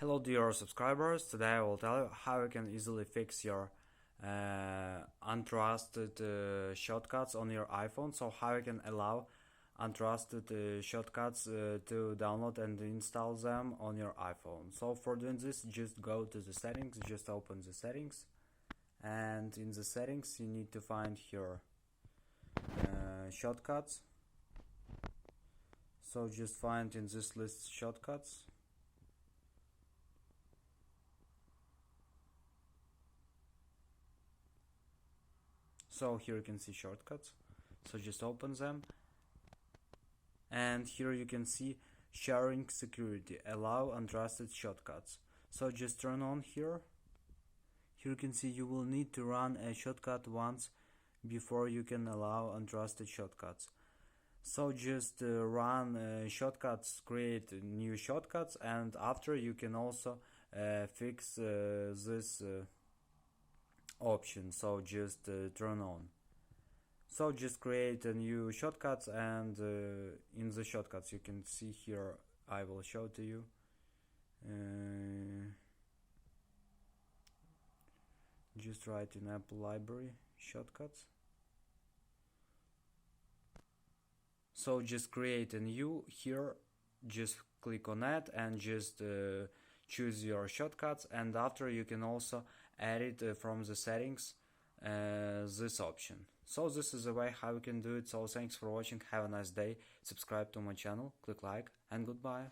Hello dear subscribers, today I will tell you how you can easily fix your untrusted shortcuts on your iPhone. So how you can allow untrusted shortcuts to download and install them on your iPhone. So for doing this, just go to the settings, just open the settings, and in the settings you need to find your shortcuts. So just find in this list shortcuts. So here you can see shortcuts, so just open them, and here you can see sharing security, allow untrusted shortcuts. So just turn on here. Here you can see you will need to run a shortcut once before you can allow untrusted shortcuts. So just run shortcuts, create new shortcuts, and after you can also fix this option. So just turn on. So just create a new shortcuts, and in the shortcuts you can see here, I will show to you. Just write in Apple Library shortcuts. So just create a new here, just click on it and just choose your shortcuts, and after you can also add it from the settings, this option. So this is the way how you can do it. So thanks for watching, have a nice day, subscribe to my channel, click like, and goodbye.